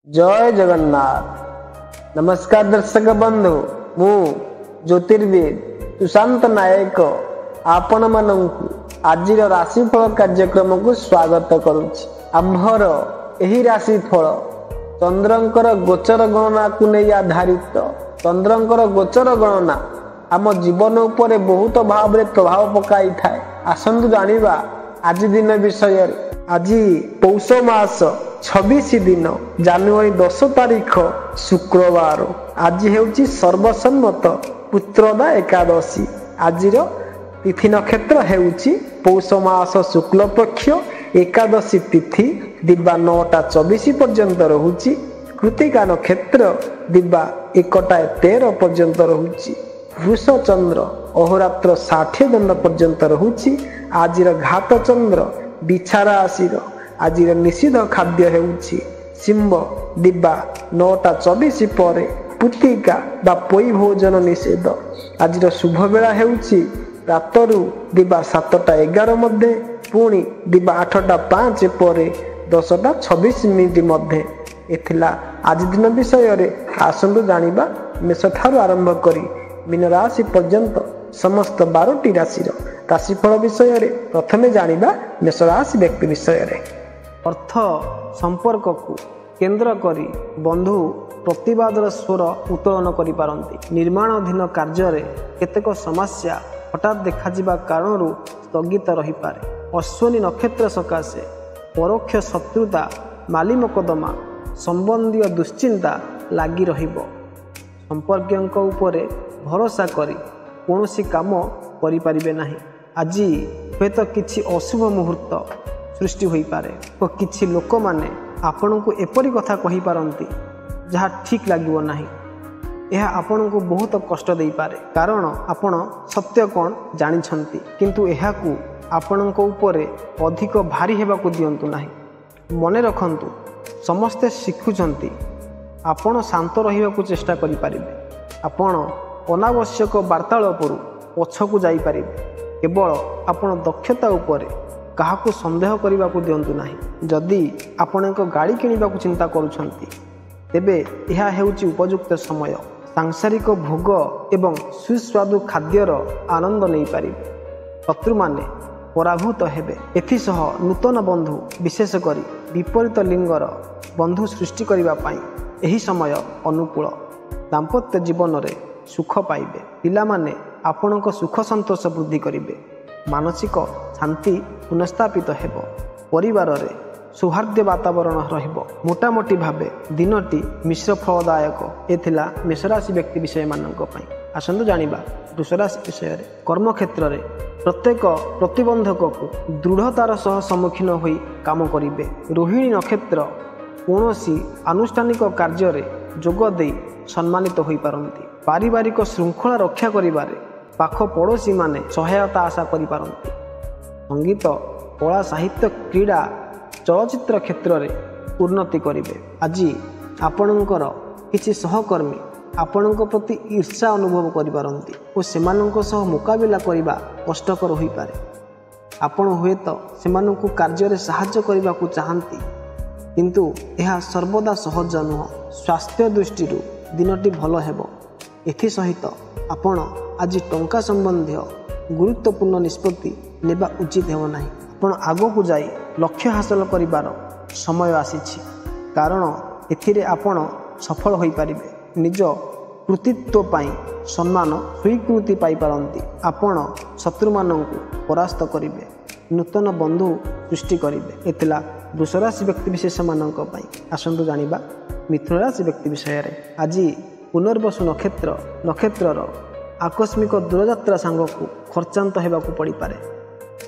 जय जगन्नाथ। नमस्कार दर्शक बंधु, मु ज्योतिर्विद सुशांत नायक आपण मानू आज राशिफल कार्यक्रम को स्वागत करुछि। आम्भर एही राशिफल चंद्रंकर गोचर गणना को नहीं आधारित। चंद्रंकर गोचर गणना आम जीवन उपरे बहुत भाव रे प्रभाव पकाई थाए। आसंतु जानिबा आज दिन विषय। आज पौष मास 26 दिन जानुआरी 10 तारीख शुक्रवार। आज हेउची सर्वसम्मत पुत्रदा एकादशी। आज तिथि नक्षत्र हेउची पौष मास शुक्ल पक्ष एकादशी तिथि दिवा 9:24 पर्यंत रहुची। कृतिका नक्षत्र दिवा 1:13 पर्यंत रहुची। वृष चंद्र अहोरात्र 60 दंड पर्यंत रहुची। आज घात चंद्र बिछा राशि। आज निषिद्ध खाद्य हेउची सिंह दिवा 9:24 पर पुतिका बा पोई भोजन निषेध। आज शुभ बेला हेउची रातरु दिवा 7:11 मध्य, पुणी दिवा 8:05 पर 10:26 मध्य। एथिला आज दिन विषय रे आसंतु जानिबा मेष ठारू आरंभ करी मीन राशि पर्यंत समस्त 12टी राशि राशिफल विषय रे प्रथमे जानिबा मेष राशि व्यक्ति विषय रे। अर्थ संपर्क को केंद्र करी बंधु प्रतिवादर स्वर उत्तोलन करि पारंती। निर्माणाधीन कार्य रे केतेक समस्या हठात देखा कारण स्थगित रही पारे। अश्विनी नक्षत्र सकाशे परोक्ष शत्रुता माली मकदमा संबंधी दुश्चिंता लगी रहिबो। संपर्कयंक उपरे भरोसा करी कौनसी काम करि परिबे नाही। आज हुएत किछि अशुभ मुहूर्त सृष्टि होई पारे तो किछि लोक माने आपन को एपरी कथा कहि पारंती जहाँ ठीक लागिवो नाही। यह आपन को बहुत कष्ट दे पारे कारण आपन सत्य कौन जानिछंती, किंतु यह को आपन को ऊपरे अधिक भारी हेबा को दियंतु नाही। मने रखंतु समस्ते शिखुछंती, आपन शांत रहिबा को चेष्टा करि पारिबे। आपन अनावश्यक वार्तालापरू पछकु जाई पारिबे। केवल आपन दक्षता उपरे काहाकु संदेह करने को दिंतु नहीं। जदि आपण एक गाड़ी किणवा चिंता करुछंती तेबे यह हेउची उपयुक्त समय। सांसारिक भोग एवं सुस्वादु खाद्यर आनंद नहीं पारिबे। शत्रु माने पराभूत हेबे। एथिसह नूतन बंधु विशेष करी विपरीत लिंगर बंधु सृष्टि करने पाई एही समय अनुकूल। दाम्पत्य जीवन रे सुख पाइबे। पिला माने आपणक सुख संतोष वृद्धि करिबे। मानसिक शांति पुनस्थापित हेब। परिवार रे सौहार्द्य वातावरण रहिबो। मोटामोटी भावे दिनटी मिश्र फलदायक एथिला मेषराशि व्यक्ति विषय मानक पई। आसंतु जानिबा वृषराशि विषय रे। कर्म क्षेत्र रे प्रत्येक प्रतिबंधक को दृढ़तार सह सम्मुखीन होई काम करिबे। रोहिणी नक्षत्र कौनसी आनुष्ठानिक कार्य रे जोग देई सम्मानित होई पारंती। पारिवारिक श्रृंखला रक्षा करिबारे पाख पड़ोशी माने सहायता आशा करि पारंती। संगीत कला साहित्य क्रीड़ा चलचित्र क्षेत्र रे उन्नति करिवे। आज आपणकर किछि सहकर्मी आपणक प्रति ईर्ष्या अनुभव करि पारंती और सेमानक सह मुकाबिला करिबा कष्टकर होई पारे। आपण हुएत सेमानकु कार्य रे सहाय्य करिबा को चाहंती, किंतु यह सर्वदा सहज नुह। स्वास्थ्य दृष्टि दिनटी भल हेबो। एथि सहित आपण आज टंका संबंधी गुरुत्वपूर्ण निष्पत्ति नेबा उचित हेबो नाही। आपण आगो को जाई लक्ष्य हासिल करिबार समय आसीछि, कारण एथिरे आपण सफल होई पारिबे। निज कृतित्व पाई सम्मान स्वीकृति पाई पारंती। आपण शत्रु माननकु परास्त करिबे। नूतन बंधु सृष्टि करिबे। एतला वृषराशि व्यक्ति विशेष मानक पई। आसंतु जानिबा मिथुन राशि व्यक्ति विषय रे। आज पुनर्वसु नक्षत्रर आकस्मिक दूरयात्रा सांगकु खर्चांत हेबाकु पड़ी पारे।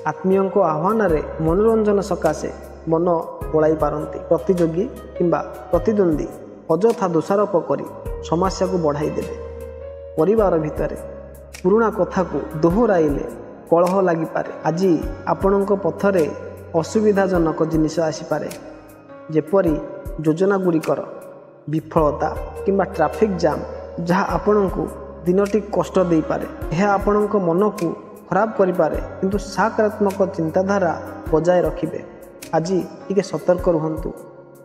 आत्मीय आह्वान रे मनोरंजन सकाशे मन पलाई पारंती। प्रतियोगी किंबा प्रतिद्वंदी अजथा दोषारोप करी समस्या को बढ़ाई देबे। परिवार भितरे पुराना कथा को दोहराइले कलह लगी पारे। आज आपणक पथरे असुविधाजनक जिनिस आसी पारे, जेपरी योजना गुड़िकर विफलता किंबा ट्रैफिक जाम, जहाँ आपणक दिनटी कष्ट दे पारे। यह आपणक मन को खराब करि पारे, किंतु सकारात्मक चिंताधारा बजाय रखिबे। आज टिके सतर्क रुहंतु।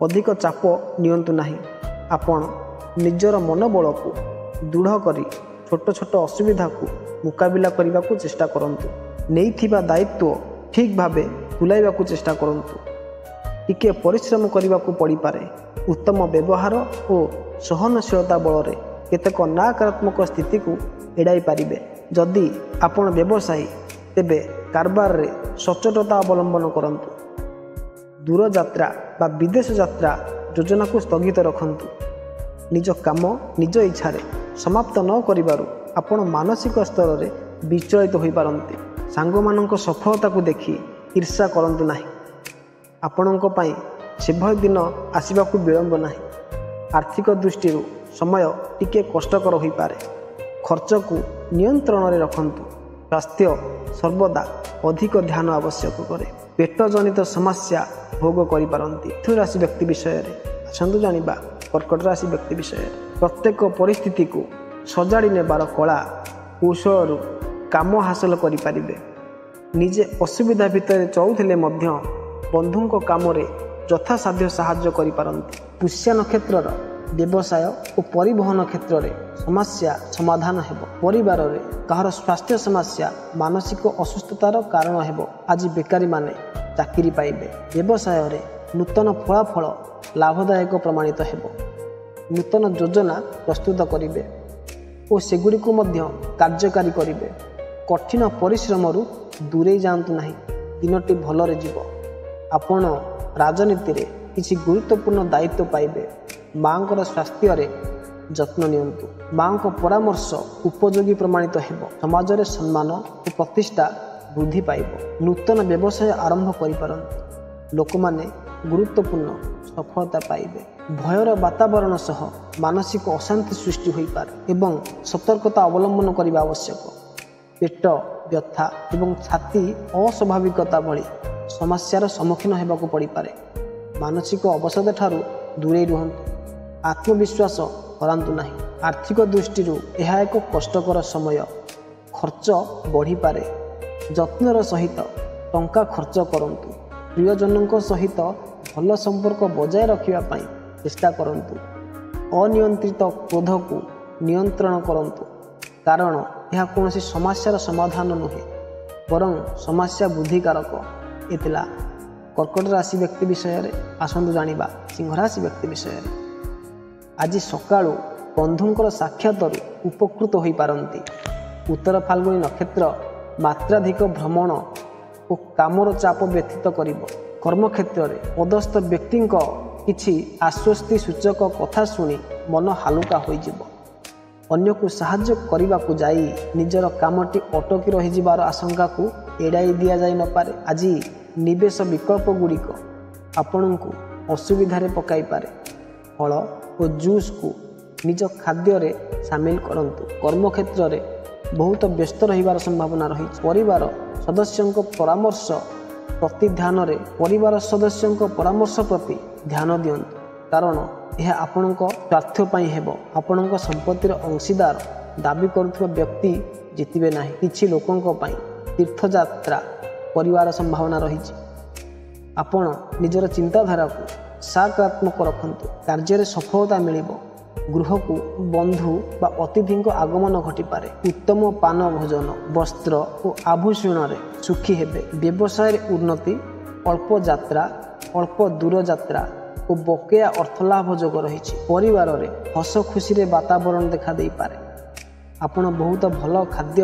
ଅଧିକ ଚାପ ନିଅନ୍ତୁ ନାହିଁ। ଆପଣ ନିଜର ମନୋବଳକୁ ଦୃଢ଼ କରି ଛୋଟ ଛୋଟ ଅସୁବିଧାକୁ ମୁକାବିଲା କରିବାକୁ ଚେଷ୍ଟା କରନ୍ତୁ। ନେଇଥିବା ଦାୟିତ୍ୱ ଠିକ୍ ଭାବେ ତୁଲାଇବାକୁ ଚେଷ୍ଟା କରନ୍ତୁ। ଟିକିଏ ପରିଶ୍ରମ କରିବାକୁ ପଡ଼ିପାରେ। ଉତ୍ତମ ବ୍ୟବହାର ଓ ସହନଶୀଳତା ବଳରେ କେତେକ ନକାରାତ୍ମକ ସ୍ଥିତିକୁ ଏଡ଼ାଇ ପାରିବେ। ଯଦି ଆପଣ ବ୍ୟବସାୟୀ ତେବେ କାରବାରରେ ସଚ୍ଚୋଟତା ଅବଲମ୍ବନ କରନ୍ତୁ। ଦୂରଯାତ୍ରା ବା ବିଦେଶ ଯାତ୍ରା ଯୋଜନାକୁ ସ୍ଥଗିତ ରଖନ୍ତୁ। ନିଜ କାମ ନିଜ ଇଚ୍ଛାରେ ସମାପ୍ତ ନ କରିବାରୁ ଆପଣ ମାନସିକ ସ୍ତରରେ ବିଚଳିତ ହୋଇପାରନ୍ତି। ସାଙ୍ଗମାନଙ୍କ ସଫଳତାକୁ ଦେଖି ଈର୍ଷା କରନ୍ତୁ ନାହିଁ। ଆପଣଙ୍କ ପାଇଁ ସେଭଳି ଦିନ ଆସିବାକୁ ବିଳମ୍ବ ନାହିଁ। ଆର୍ଥିକ ଦୃଷ୍ଟିରୁ ସମୟ ଟିକିଏ କଷ୍ଟକର ହୋଇପାରେ। ଖର୍ଚ୍ଚକୁ ନିୟନ୍ତ୍ରଣରେ ରଖନ୍ତୁ। ସ୍ୱାସ୍ଥ୍ୟ ସର୍ବଦା ଅଧିକ ଧ୍ୟାନ ଆବଶ୍ୟକ କରେ। ପେଟ ଜନିତ ସମସ୍ୟା ଭୋଗ କରିପାରନ୍ତି। ମିଥୁନ ରାଶି ବ୍ୟକ୍ତି ବିଷୟରେ ଆସନ୍ତୁ ଜାଣିବା କର୍କଟ ରାଶି ବ୍ୟକ୍ତି ବିଷୟରେ। ପ୍ରତ୍ୟେକ ପରିସ୍ଥିତିକୁ ସଜାଡ଼ି ନେବାର କଳା କୌଶଳରୁ କାମ ହାସଲ କରିପାରିବେ। ନିଜେ ଅସୁବିଧା ଭିତରେ ଚଳୁଥିଲେ ମଧ୍ୟ ବନ୍ଧୁଙ୍କ କାମରେ ଯଥାସାଧ୍ୟ ସାହାଯ୍ୟ କରିପାରନ୍ତି। ପୁଷ୍ୟା ନକ୍ଷତ୍ରର ବ୍ୟବସାୟ ଓ ପରିବହନ କ୍ଷେତ୍ରରେ ସମସ୍ୟା ସମାଧାନ ହେବ। ପରିବାରରେ କାହାର ସ୍ୱାସ୍ଥ୍ୟ ସମସ୍ୟା ମାନସିକ ଅସୁସ୍ଥତାର କାରଣ ହେବ। ଆଜି ବେକାରୀମାନେ ଚାକିରି ପାଇବେ। ବ୍ୟବସାୟରେ ନୂତନ ଫଳାଫଳ ଲାଭଦାୟକ ପ୍ରମାଣିତ ହେବ। ନୂତନ ଯୋଜନା ପ୍ରସ୍ତୁତ କରିବେ ଓ ସେଗୁଡ଼ିକୁ ମଧ୍ୟ କାର୍ଯ୍ୟକାରୀ କରିବେ। କଠିନ ପରିଶ୍ରମରୁ ଦୂରେଇ ଯାଆନ୍ତୁ ନାହିଁ। ଦିନଟି ଭଲରେ ଯିବ। ଆପଣ ରାଜନୀତିରେ କିଛି ଗୁରୁତ୍ୱପୂର୍ଣ୍ଣ ଦାୟିତ୍ୱ ପାଇବେ। ମାଙ୍କର ସ୍ୱାସ୍ଥ୍ୟରେ ଯତ୍ନ ନିଅନ୍ତୁ। ମାଙ୍କ ପରାମର୍ଶ ଉପଯୋଗୀ ପ୍ରମାଣିତ ହେବ। ସମାଜରେ ସମ୍ମାନ ଓ ପ୍ରତିଷ୍ଠା ବୃଦ୍ଧି ପାଇବ। ନୂତନ ବ୍ୟବସାୟ ଆରମ୍ଭ କରିପାରନ୍ତି। ଲୋକମାନେ ଗୁରୁତ୍ୱପୂର୍ଣ୍ଣ ସଫଳତା ପାଇବେ। ଭୟର ବାତାବରଣ ସହ ମାନସିକ ଅଶାନ୍ତି ସୃଷ୍ଟି ହୋଇପାରେ ଏବଂ ସତର୍କତା ଅବଲମ୍ବନ କରିବା ଆବଶ୍ୟକ। ପେଟ ବ୍ୟଥା ଏବଂ ଛାତି ଅସ୍ୱାଭାବିକତା ଭଳି ସମସ୍ୟାର ସମ୍ମୁଖୀନ ହେବାକୁ ପଡ଼ିପାରେ। ମାନସିକ ଅବସାଦ ଠାରୁ ଦୂରେଇ ରୁହନ୍ତୁ। ଆତ୍ମବିଶ୍ୱାସ ହରାନ୍ତୁ ନାହିଁ। ଆର୍ଥିକ ଦୃଷ୍ଟିରୁ ଏହା ଏକ କଷ୍ଟକର ସମୟ। ଖର୍ଚ୍ଚ ବଢ଼ିପାରେ। ଯତ୍ନର ସହିତ ଟଙ୍କା ଖର୍ଚ୍ଚ କରନ୍ତୁ। ପ୍ରିୟଜନଙ୍କ ସହିତ ଭଲ ସମ୍ପର୍କ ବଜାୟ ରଖିବା ପାଇଁ ଚେଷ୍ଟା କରନ୍ତୁ। ଅନିୟନ୍ତ୍ରିତ କ୍ରୋଧକୁ ନିୟନ୍ତ୍ରଣ କରନ୍ତୁ, କାରଣ ଏହା କୌଣସି ସମସ୍ୟାର ସମାଧାନ ନୁହେଁ ବରଂ ସମସ୍ୟା ବୃଦ୍ଧିକାରକ। ଏ ଥିଲା କର୍କଟ ରାଶି ବ୍ୟକ୍ତି ବିଷୟରେ। ଆସନ୍ତୁ ଜାଣିବା ସିଂହ ରାଶି ବ୍ୟକ୍ତି ବିଷୟରେ। ଆଜି ସକାଳୁ ବନ୍ଧୁଙ୍କର ସାକ୍ଷାତରୁ ଉପକୃତ ହୋଇପାରନ୍ତି। ଉତ୍ତର ଫାଲ୍ଗୁଣୀ ନକ୍ଷତ୍ର ମାତ୍ରାଧିକ ଭ୍ରମଣ ଓ କାମର ଚାପ ବ୍ୟତୀତ କରିବ। କର୍ମକ୍ଷେତ୍ରରେ ପଦସ୍ଥ ବ୍ୟକ୍ତିଙ୍କ କିଛି ଆଶ୍ୱସ୍ତି ସୂଚକ କଥା ଶୁଣି ମନ ହାଲୁକା ହୋଇଯିବ। ଅନ୍ୟକୁ ସାହାଯ୍ୟ କରିବାକୁ ଯାଇ ନିଜର କାମଟି ଅଟକି ରହିଯିବାର ଆଶଙ୍କାକୁ ଏଡ଼ାଇ ଦିଆଯାଇ ନପାରେ। ଆଜି ନିବେଶ ବିକଳ୍ପ ଗୁଡ଼ିକ ଆପଣଙ୍କୁ ଅସୁବିଧାରେ ପକାଇପାରେ। ଫଳ ଓ ଜୁସ୍କୁ ନିଜ ଖାଦ୍ୟରେ ସାମିଲ କରନ୍ତୁ। କର୍ମକ୍ଷେତ୍ରରେ ବହୁତ ବ୍ୟସ୍ତ ରହିବାର ସମ୍ଭାବନା ରହିଛି। ପରିବାର ସଦସ୍ୟଙ୍କ ପରାମର୍ଶ ପ୍ରତି ଧ୍ୟାନ ଦିଅନ୍ତୁ, କାରଣ ଏହା ଆପଣଙ୍କ ସ୍ୱାର୍ଥ ପାଇଁ ହେବ। ଆପଣଙ୍କ ସମ୍ପତ୍ତିର ଅଂଶୀଦାର ଦାବି କରୁଥିବା ବ୍ୟକ୍ତି ଜିତିବେ ନାହିଁ। କିଛି ଲୋକଙ୍କ ପାଇଁ ତୀର୍ଥଯାତ୍ରା କରିବାର ସମ୍ଭାବନା ରହିଛି। ଆପଣ ନିଜର ଚିନ୍ତାଧାରାକୁ ସକାରାତ୍ମକ ରଖନ୍ତୁ। କାର୍ଯ୍ୟରେ ସଫଳତା ମିଳିବ। ଗୃହକୁ ବନ୍ଧୁ ବା ଅତିଥିଙ୍କ ଆଗମନ ଘଟିପାରେ। ଉତ୍ତମ ପାନ ଭୋଜନ, ବସ୍ତ୍ର ଓ ଆଭୂଷଣରେ ସୁଖୀ ହେବେ। ବ୍ୟବସାୟରେ ଉନ୍ନତି, ଅଳ୍ପ ଯାତ୍ରା, ଅଳ୍ପ ଦୂର ଯାତ୍ରା ଓ ବକେୟା ଅର୍ଥଲାଭ ଯୋଗ ରହିଛି। ପରିବାରରେ ହସ ଖୁସିରେ ବାତାବରଣ ଦେଖା ଦେଇପାରେ। ଆପଣ ବହୁତ ଭଲ ଖାଦ୍ୟ,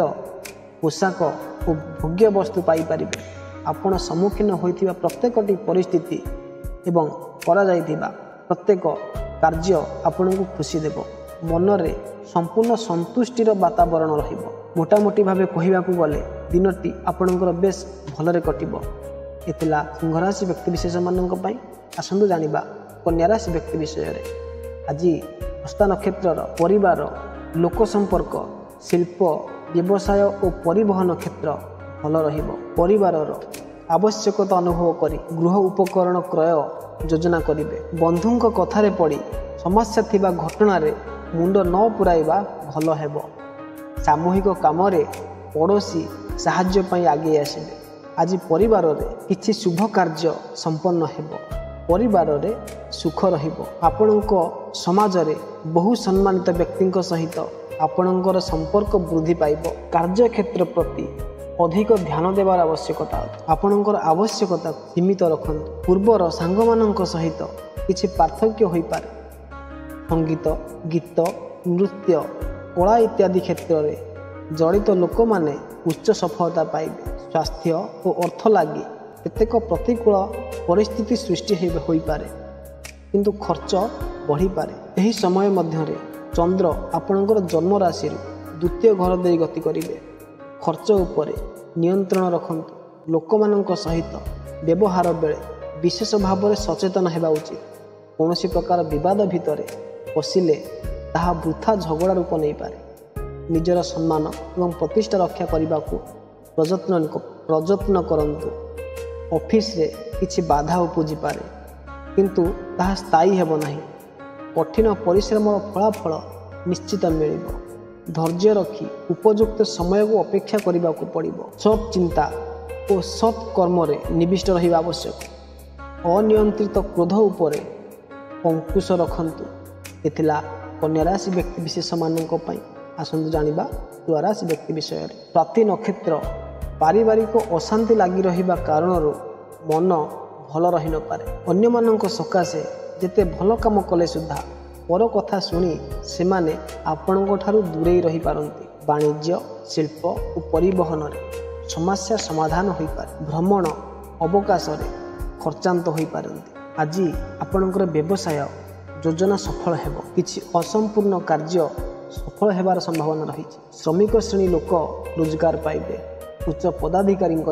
ପୋଷାକ ଓ ଭୋଗ୍ୟ ବସ୍ତୁ ପାଇପାରିବେ। ଆପଣ ସମ୍ମୁଖୀନ ହୋଇଥିବା ପ୍ରତ୍ୟେକଟି ପରିସ୍ଥିତି ଏବଂ କରାଯାଇଥିବା ପ୍ରତ୍ୟେକ କାର୍ଯ୍ୟ ଆପଣଙ୍କୁ ଖୁସି ଦେବ। ମନରେ ସମ୍ପୂର୍ଣ୍ଣ ସନ୍ତୁଷ୍ଟିର ବାତାବରଣ ରହିବ। ମୋଟାମୋଟି ଭାବେ କହିବାକୁ ଗଲେ ଦିନଟି ଆପଣଙ୍କର ବେଶ ଭଲରେ କଟିବ। ଏ ଥିଲା ସିଂହ ରାଶି ବ୍ୟକ୍ତିବିଶେଷମାନଙ୍କ ପାଇଁ। ଆସନ୍ତୁ ଜାଣିବା କନ୍ୟା ରାଶି ବ୍ୟକ୍ତି ବିଷୟରେ। ଆଜି ହସ୍ତା ନକ୍ଷତ୍ରର ପରିବାର, ଲୋକ ସମ୍ପର୍କ, ଶିଳ୍ପ, ବ୍ୟବସାୟ ଓ ପରିବହନ କ୍ଷେତ୍ର ଭଲ ରହିବ। ପରିବାରର ଆବଶ୍ୟକତା ଅନୁଭବ କରି ଗୃହ ଉପକରଣ କ୍ରୟ ଯୋଜନା କରିବେ। ବନ୍ଧୁଙ୍କ କଥାରେ ପଡ଼ି ସମସ୍ୟା ଥିବା ଘଟଣାରେ ମୁଣ୍ଡ ନ ପୁରାଇବା ଭଲ ହେବ। ସାମୂହିକ କାମରେ ପଡ଼ୋଶୀ ସାହାଯ୍ୟ ପାଇଁ ଆଗେଇ ଆସିବେ। ଆଜି ପରିବାରରେ କିଛି ଶୁଭ କାର୍ଯ୍ୟ ସମ୍ପନ୍ନ ହେବ। ପରିବାରରେ ସୁଖ ରହିବ। ଆପଣଙ୍କ ସମାଜରେ ବହୁ ସମ୍ମାନିତ ବ୍ୟକ୍ତିଙ୍କ ସହିତ ଆପଣଙ୍କର ସମ୍ପର୍କ ବୃଦ୍ଧି ପାଇବ। କାର୍ଯ୍ୟକ୍ଷେତ୍ର ପ୍ରତି ଅଧିକ ଧ୍ୟାନ ଦେବାର ଆବଶ୍ୟକତା ଅଛି। ଆପଣଙ୍କର ଆବଶ୍ୟକତା ସୀମିତ ରଖନ୍ତୁ। ପୂର୍ବର ସାଙ୍ଗମାନଙ୍କ ସହିତ କିଛି ପାର୍ଥକ୍ୟ ହୋଇପାରେ। ସଙ୍ଗୀତ, ଗୀତ, ନୃତ୍ୟ, କଳା ଇତ୍ୟାଦି କ୍ଷେତ୍ରରେ ଜଡ଼ିତ ଲୋକମାନେ ଉଚ୍ଚ ସଫଳତା ପାଇବେ। ସ୍ୱାସ୍ଥ୍ୟ ଓ ଅର୍ଥ ଲାଗି କେତେକ ପ୍ରତିକୂଳ ପରିସ୍ଥିତି ସୃଷ୍ଟି ହୋଇପାରେ, କିନ୍ତୁ ଖର୍ଚ୍ଚ ବଢ଼ିପାରେ। ଏହି ସମୟ ମଧ୍ୟରେ ଚନ୍ଦ୍ର ଆପଣଙ୍କର ଜନ୍ମ ରାଶିରୁ ଦ୍ୱିତୀୟ ଘର ଦେଇ ଗତି କରିବେ। ଖର୍ଚ୍ଚ ଉପରେ ନିୟନ୍ତ୍ରଣ ରଖନ୍ତୁ। ଲୋକମାନଙ୍କ ସହିତ ବ୍ୟବହାର ବେଳେ ବିଶେଷ ଭାବରେ ସଚେତନ ହେବା ଉଚିତ। କୌଣସି ପ୍ରକାର ବିବାଦ ଭିତରେ ପଶିଲେ ତାହା ବୃଥା ଝଗଡ଼ା ରୂପ ନେଇପାରେ। ନିଜର ସମ୍ମାନ ଏବଂ ପ୍ରତିଷ୍ଠା ରକ୍ଷା କରିବାକୁ ପ୍ରଯତ୍ନ କରନ୍ତୁ। ଅଫିସରେ କିଛି ବାଧା ଉପୁଜିପାରେ, କିନ୍ତୁ ତାହା ସ୍ଥାୟୀ ହେବ ନାହିଁ। କଠିନ ପରିଶ୍ରମର ଫଳାଫଳ ନିଶ୍ଚିତ ମିଳିବ। ଧୈର୍ଯ୍ୟ ରଖି ଉପଯୁକ୍ତ ସମୟକୁ ଅପେକ୍ଷା କରିବାକୁ ପଡ଼ିବ। ସତ୍ ଚିନ୍ତା ଓ ସତ୍ କର୍ମରେ ନିବିଷ୍ଟ ରହିବା ଆବଶ୍ୟକ। ଅନିୟନ୍ତ୍ରିତ କ୍ରୋଧ ଉପରେ ଅଙ୍କୁଶ ରଖନ୍ତୁ। ଏ ଥିଲା କନ୍ୟା ରାଶି ବ୍ୟକ୍ତିବିଶେଷମାନଙ୍କ ପାଇଁ। ଆସନ୍ତୁ ଜାଣିବା ତୁଳା ରାଶି ବ୍ୟକ୍ତି ବିଷୟରେ। ସ୍ୱାତି ନକ୍ଷତ୍ର ପାରିବାରିକ ଅଶାନ୍ତି ଲାଗି ରହିବା କାରଣରୁ ମନ ଭଲ ରହିନପାରେ। ଅନ୍ୟମାନଙ୍କ ସକାଶେ ଯେତେ ଭଲ କାମ କଲେ ସୁଦ୍ଧା ପର କଥା ଶୁଣି ସେମାନେ ଆପଣଙ୍କ ଠାରୁ ଦୂରେଇ ରହିପାରନ୍ତି। ବାଣିଜ୍ୟ, ଶିଳ୍ପ ଓ ପରିବହନରେ ସମସ୍ୟା ସମାଧାନ ହୋଇପାରେ। ଭ୍ରମଣ ଅବକାଶରେ ଖର୍ଚ୍ଚାନ୍ତ ହୋଇପାରନ୍ତି। ଆଜି ଆପଣଙ୍କର ବ୍ୟବସାୟ ଯୋଜନା ସଫଳ ହେବ। କିଛି ଅସମ୍ପୂର୍ଣ୍ଣ କାର୍ଯ୍ୟ ସଫଳ ହେବାର ସମ୍ଭାବନା ରହିଛି। ଶ୍ରମିକ ଶ୍ରେଣୀ ଲୋକ ରୋଜଗାର ପାଇବେ। ଉଚ୍ଚ ପଦାଧିକାରୀଙ୍କ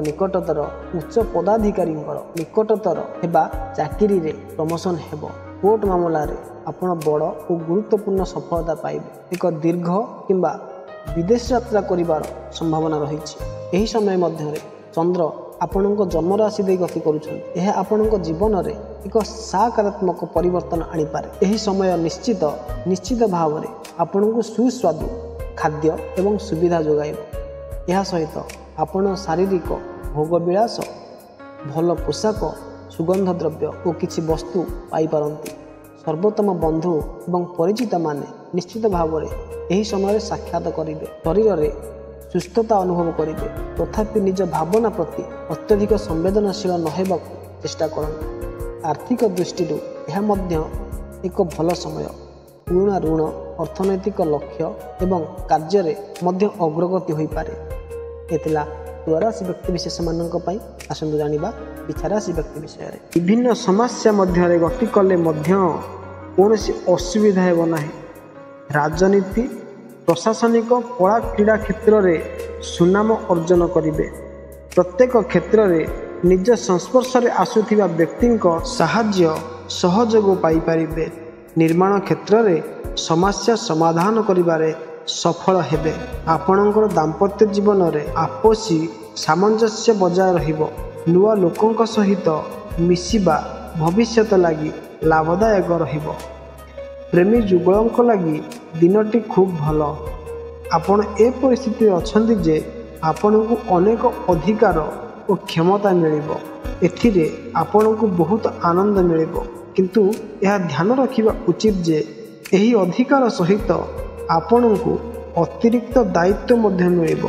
ନିକଟତର ହେବା ଚାକିରିରେ ପ୍ରମୋସନ୍ ହେବ। କୋର୍ଟ ମାମଲାରେ ଆପଣ ବଡ଼ ଓ ଗୁରୁତ୍ୱପୂର୍ଣ୍ଣ ସଫଳତା ପାଇବେ। ଏକ ଦୀର୍ଘ କିମ୍ବା ବିଦେଶ ଯାତ୍ରା କରିବାର ସମ୍ଭାବନା ରହିଛି। ଏହି ସମୟ ମଧ୍ୟରେ ଚନ୍ଦ୍ର ଆପଣଙ୍କ ଜନ୍ମରାଶି ଦେଇ ଗତି କରୁଛନ୍ତି। ଏହା ଆପଣଙ୍କ ଜୀବନରେ ଏକ ସକାରାତ୍ମକ ପରିବର୍ତ୍ତନ ଆଣିପାରେ। ଏହି ସମୟ ନିଶ୍ଚିତ ଭାବରେ ଆପଣଙ୍କୁ ସୁସ୍ୱାଦୁ ଖାଦ୍ୟ ଏବଂ ସୁବିଧା ଯୋଗାଇବ। ଏହା ସହିତ ଆପଣ ଶାରୀରିକ ଭୋଗବିଳାସ, ଭଲ ପୋଷାକ, ସୁଗନ୍ଧ ଦ୍ରବ୍ୟ ଓ କିଛି ବସ୍ତୁ ପାଇପାରନ୍ତି। ସର୍ବୋତ୍ତମ ବନ୍ଧୁ ଏବଂ ପରିଚିତମାନେ ନିଶ୍ଚିତ ଭାବରେ ଏହି ସମୟରେ ସାକ୍ଷାତ କରିବେ। ଶରୀରରେ ସୁସ୍ଥତା ଅନୁଭବ କରିବେ। ତଥାପି ନିଜ ଭାବନା ପ୍ରତି ଅତ୍ୟଧିକ ସମ୍ବେଦନଶୀଳ ନ ହେବାକୁ ଚେଷ୍ଟା କରନ୍ତୁ। ଆର୍ଥିକ ଦୃଷ୍ଟିରୁ ଏହା ମଧ୍ୟ ଏକ ଭଲ ସମୟ। ପୁରୁଣା ଋଣ, ଅର୍ଥନୈତିକ ଲକ୍ଷ୍ୟ ଏବଂ କାର୍ଯ୍ୟରେ ମଧ୍ୟ ଅଗ୍ରଗତି ହୋଇପାରେ। ଏ ଥିଲା ତୁଳା ରାଶି ବ୍ୟକ୍ତିବିଶେଷମାନଙ୍କ ପାଇଁ। ଆସନ୍ତୁ ଜାଣିବା ବୃଶ୍ଚିକ ରାଶି ବ୍ୟକ୍ତି ବିଷୟରେ। ବିଭିନ୍ନ ସମସ୍ୟା ମଧ୍ୟରେ ଗତି କଲେ ମଧ୍ୟ କୌଣସି ଅସୁବିଧା ହେବ ନାହିଁ। ରାଜନୀତି, ପ୍ରଶାସନିକ, କଳା, କ୍ରୀଡ଼ା କ୍ଷେତ୍ରରେ ସୁନାମ ଅର୍ଜନ କରିବେ। ପ୍ରତ୍ୟେକ କ୍ଷେତ୍ରରେ ନିଜ ସଂସ୍ପର୍ଶରେ ଆସୁଥିବା ବ୍ୟକ୍ତିଙ୍କ ସାହାଯ୍ୟ ସହଯୋଗ ପାଇପାରିବେ। ନିର୍ମାଣ କ୍ଷେତ୍ରରେ ସମସ୍ୟା ସମାଧାନ କରିବାରେ ସଫଳ ହେବେ। ଆପଣଙ୍କର ଦାମ୍ପତ୍ୟ ଜୀବନରେ ଆପୋଷୀ ସାମଞ୍ଜସ୍ୟ ବଜାୟ ରହିବ। ନୂଆ ଲୋକଙ୍କ ସହିତ ମିଶିବା ଭବିଷ୍ୟତ ଲାଗି ଲାଭଦାୟକ ରହିବ। ପ୍ରେମୀ ଯୁଗଳଙ୍କ ଲାଗି ଦିନଟି ଖୁବ୍ ଭଲ। ଆପଣ ଏ ପରିସ୍ଥିତିରେ ଅଛନ୍ତି ଯେ ଆପଣଙ୍କୁ ଅନେକ ଅଧିକାର ଓ କ୍ଷମତା ମିଳିବ। ଏଥିରେ ଆପଣଙ୍କୁ ବହୁତ ଆନନ୍ଦ ମିଳିବ, କିନ୍ତୁ ଏହା ଧ୍ୟାନ ରଖିବା ଉଚିତ ଯେ ଏହି ଅଧିକାର ସହିତ ଆପଣଙ୍କୁ ଅତିରିକ୍ତ ଦାୟିତ୍ୱ ମଧ୍ୟ ମିଳିବ।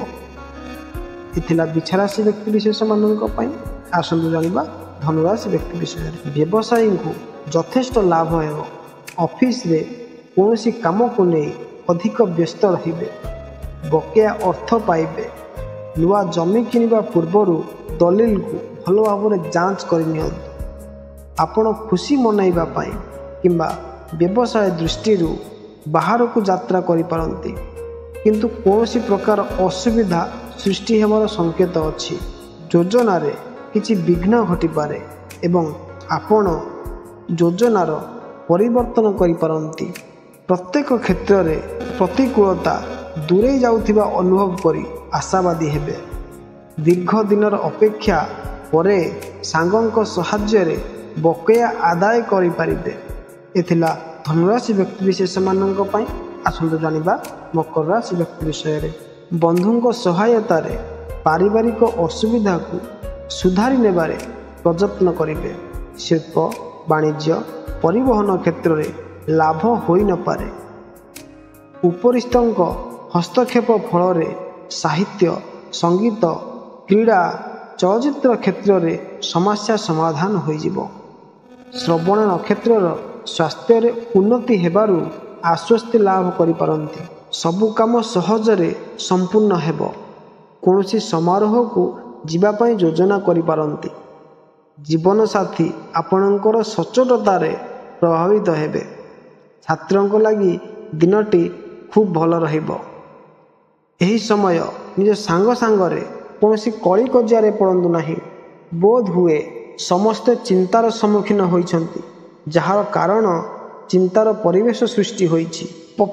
ଏ ଥିଲା ବୃଶ୍ଚିକ ରାଶି ବ୍ୟକ୍ତିବିଶେଷମାନଙ୍କ ପାଇଁ। ଆସନ୍ତୁ ଜାଣିବା ଧନୁରାଶି ବ୍ୟକ୍ତି ବିଷୟରେ। ବ୍ୟବସାୟୀଙ୍କୁ ଯଥେଷ୍ଟ ଲାଭ ହେବ। ଅଫିସରେ କୌଣସି କାମକୁ ନେଇ ଅଧିକ ବ୍ୟସ୍ତ ରହିବେ। ବକେୟା ଅର୍ଥ ପାଇବେ। ନୂଆ ଜମି କିଣିବା ପୂର୍ବରୁ ଦଲିଲକୁ ଭଲ ଭାବରେ ଯାଞ୍ଚ କରିନିଅନ୍ତୁ। ଆପଣ ଖୁସି ମନାଇବା ପାଇଁ କିମ୍ବା ବ୍ୟବସାୟ ଦୃଷ୍ଟିରୁ ବାହାରକୁ ଯାତ୍ରା କରିପାରନ୍ତି, କିନ୍ତୁ କୌଣସି ପ୍ରକାର ଅସୁବିଧା ସୃଷ୍ଟି ହେବାର ସଂକେତ ଅଛି। ଯୋଜନାରେ କିଛି ବିଘ୍ନ ଘଟିପାରେ ଏବଂ ଆପଣ ଯୋଜନାର ପରିବର୍ତ୍ତନ କରିପାରନ୍ତି। ପ୍ରତ୍ୟେକ କ୍ଷେତ୍ରରେ ପ୍ରତିକୂଳତା ଦୂରେଇ ଯାଉଥିବା ଅନୁଭବ କରି ଆଶାବାଦୀ ହେବେ। ଦୀର୍ଘ ଦିନର ଅପେକ୍ଷା ପରେ ସାଙ୍ଗଙ୍କ ସାହାଯ୍ୟରେ ବକେୟା ଆଦାୟ କରିପାରିବେ। ଏ ଥିଲା ଧନୁରାଶି ବ୍ୟକ୍ତିବିଶେଷମାନଙ୍କ ପାଇଁ। ଆସନ୍ତୁ ଜାଣିବା ମକର ରାଶି ବ୍ୟକ୍ତି ବିଷୟରେ। ବନ୍ଧୁଙ୍କ ସହାୟତାରେ ପାରିବାରିକ ଅସୁବିଧାକୁ ସୁଧାରି ନେବାରେ ପ୍ରଯତ୍ନ କରିବେ। ଶିଳ୍ପ, ବାଣିଜ୍ୟ ପରିବହନ କ୍ଷେତ୍ରରେ ଲାଭ ହୋଇନପାରେ। ଉପରିସ୍ଥଙ୍କ ହସ୍ତକ୍ଷେପ ଫଳରେ ସାହିତ୍ୟ, ସଙ୍ଗୀତ, କ୍ରୀଡ଼ା, ଚଳଚ୍ଚିତ୍ର କ୍ଷେତ୍ରରେ ସମସ୍ୟା ସମାଧାନ ହୋଇଯିବ। ଶ୍ରବଣ ନକ୍ଷତ୍ରର ସ୍ୱାସ୍ଥ୍ୟରେ ଉନ୍ନତି ହେବାରୁ ଆଶ୍ୱସ୍ତି ଲାଭ କରିପାରନ୍ତି। ସବୁ କାମ ସହଜରେ ସମ୍ପୂର୍ଣ୍ଣ ହେବ। କୌଣସି ସମାରୋହକୁ ଯିବା ପାଇଁ ଯୋଜନା କରିପାରନ୍ତି। ଜୀବନସାଥୀ ଆପଣଙ୍କର ସଚ୍ଚୋଟତାରେ ପ୍ରଭାବିତ ହେବେ। ଛାତ୍ରଙ୍କ ଲାଗି ଦିନଟି ଖୁବ୍ ଭଲ ରହିବ। ଏହି ସମୟ ନିଜ ସାଙ୍ଗ ସାଙ୍ଗରେ କୌଣସି କଳି କଜିଆରେ ପଡ଼ନ୍ତୁ ନାହିଁ। ବୋଧ ହୁଏ ସମସ୍ତେ ଚିନ୍ତାର ସମ୍ମୁଖୀନ ହୋଇଛନ୍ତି, ଯାହାର କାରଣ ଚିନ୍ତାର ପରିବେଶ ସୃଷ୍ଟି ହୋଇଛି।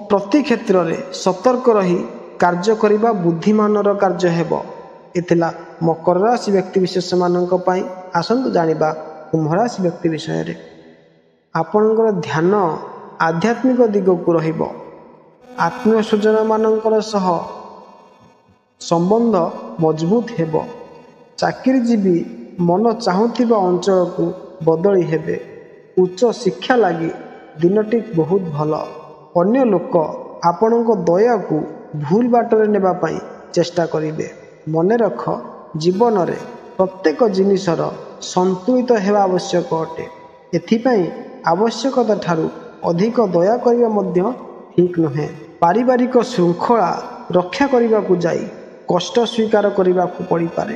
ପ୍ରତି କ୍ଷେତ୍ରରେ ସତର୍କ ରହି କାର୍ଯ୍ୟ କରିବା ବୁଦ୍ଧିମାନର କାର୍ଯ୍ୟ ହେବ। ଏ ଥିଲା ମକର ରାଶି ବ୍ୟକ୍ତିବିଶେଷମାନଙ୍କ ପାଇଁ। ଆସନ୍ତୁ ଜାଣିବା କୁମ୍ଭ ରାଶି ବ୍ୟକ୍ତି ବିଷୟରେ। ଆପଣଙ୍କର ଧ୍ୟାନ ଆଧ୍ୟାତ୍ମିକ ଦିଗକୁ ରହିବ। ଆତ୍ମୀୟ ସ୍ୱଜନମାନଙ୍କର ସହ ସମ୍ବନ୍ଧ ମଜବୁତ ହେବ। ଚାକିରିଜୀବୀ ମନ ଚାହୁଁଥିବା ଅଞ୍ଚଳକୁ ବଦଳି ହେବେ। ଉଚ୍ଚ ଶିକ୍ଷା ଲାଗି ଦିନଟି ବହୁତ ଭଲ। ଅନ୍ୟ ଲୋକ ଆପଣଙ୍କ ଦୟାକୁ ଭୁଲ ବାଟରେ ନେବା ପାଇଁ ଚେଷ୍ଟା କରିବେ। ମନେ ରଖ, ଜୀବନରେ ପ୍ରତ୍ୟେକ ଜିନିଷର ସନ୍ତୁଳିତ ହେବା ଆବଶ୍ୟକ ଅଟେ। ଏଥିପାଇଁ ଆବଶ୍ୟକତା ଠାରୁ ଅଧିକ ଦୟା କରିବା ମଧ୍ୟ ଠିକ୍ ନୁହେଁ। ପାରିବାରିକ ଶୃଙ୍ଖଳା ରକ୍ଷା କରିବାକୁ ଯାଇ କଷ୍ଟ ସ୍ୱୀକାର କରିବାକୁ ପଡ଼ିପାରେ।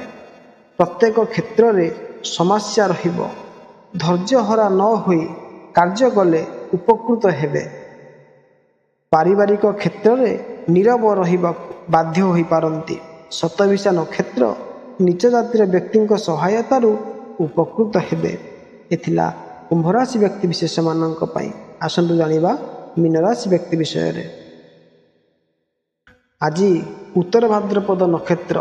ପ୍ରତ୍ୟେକ କ୍ଷେତ୍ରରେ ସମସ୍ୟା ରହିବ। ଧୈର୍ଯ୍ୟହରା ନ ହୋଇ କାର୍ଯ୍ୟ କଲେ ଉପକୃତ ହେବେ। ପାରିବାରିକ କ୍ଷେତ୍ରରେ ନୀରବ ରହିବାକୁ ବାଧ୍ୟ ହୋଇପାରନ୍ତି। ଶତଭିଷା ନକ୍ଷତ୍ର ନିଚ ଜାତିର ବ୍ୟକ୍ତିଙ୍କ ସହାୟତାରୁ ଉପକୃତ ହେବେ। ଏ ଥିଲା କୁମ୍ଭ ରାଶି ବ୍ୟକ୍ତିବିଶେଷମାନଙ୍କ ପାଇଁ। ଆସନ୍ତୁ ଜାଣିବା ମୀନ ରାଶି ବ୍ୟକ୍ତି ବିଷୟରେ। ଆଜି ଉତ୍ତର ଭାଦ୍ରପଦ ନକ୍ଷତ୍ର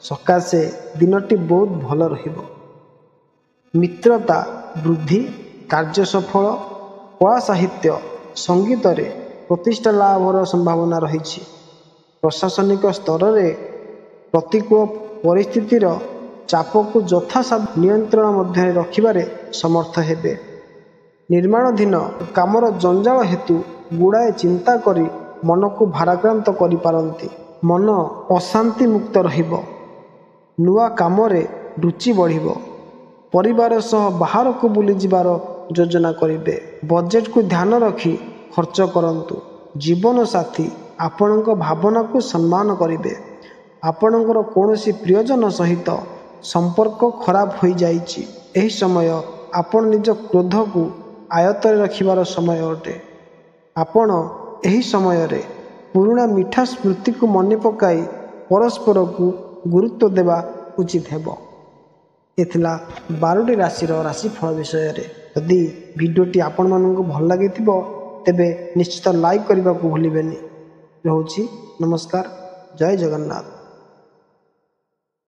ସକାଶେ ଦିନଟି ବହୁତ ଭଲ ରହିବ। ମିତ୍ରତା ବୃଦ୍ଧି, କାର୍ଯ୍ୟ ସଫଳ, କଳା ସାହିତ୍ୟ, ସଙ୍ଗୀତରେ ପ୍ରତିଷ୍ଠା ଲାଭର ସମ୍ଭାବନା ରହିଛି। ପ୍ରଶାସନିକ ସ୍ତରରେ ପ୍ରତିକୂଳ ପରିସ୍ଥିତିର ଚାପକୁ ଯଥାସାଧ୍ୟ ନିୟନ୍ତ୍ରଣ ମଧ୍ୟରେ ରଖିବାରେ ସମର୍ଥ ହେବେ। ନିର୍ମାଣାଧୀନ କାମର ଜଞ୍ଜାଳ ହେତୁ ଗୁଡ଼ାଏ ଚିନ୍ତା କରି ମନକୁ ଭାରାକ୍ରାନ୍ତ କରିପାରନ୍ତି। ମନ ଅଶାନ୍ତି ମୁକ୍ତ ରହିବ। ନୂଆ କାମରେ ରୁଚି ବଢ଼ିବ। ପରିବାର ସହ ବାହାରକୁ ବୁଲିଯିବାର ଯୋଜନା କରିବେ। ବଜେଟକୁ ଧ୍ୟାନ ରଖି ଖର୍ଚ୍ଚ କରନ୍ତୁ। ଜୀବନସାଥୀ ଆପଣଙ୍କ ଭାବନାକୁ ସମ୍ମାନ କରିବେ। ଆପଣଙ୍କର କୌଣସି ପ୍ରିୟଜନ ସହିତ ସମ୍ପର୍କ ଖରାପ ହୋଇଯାଇଛି। ଏହି ସମୟ ଆପଣ ନିଜ କ୍ରୋଧକୁ ଆୟତ୍ତରେ ରଖିବାର ସମୟ ଅଟେ। ଆପଣ ଏହି ସମୟରେ ପୁରୁଣା ମିଠା ସ୍ମୃତିକୁ ମନେ ପକାଇ ପରସ୍ପରକୁ ଗୁରୁତ୍ୱ ଦେବା ଉଚିତ ହେବ। ଏ ଥିଲା 12ଟି ରାଶିର ରାଶିଫଳ ବିଷୟରେ। ଯଦି ଭିଡ଼ିଓଟି ଆପଣମାନଙ୍କୁ ଭଲ ଲାଗିଥିବ ତେବେ ନିଶ୍ଚିତ ଲାଇକ୍ କରିବାକୁ ଭୁଲିବେନି। ରହୁଛି, ନମସ୍କାର, ଜୟ ଜଗନ୍ନାଥ।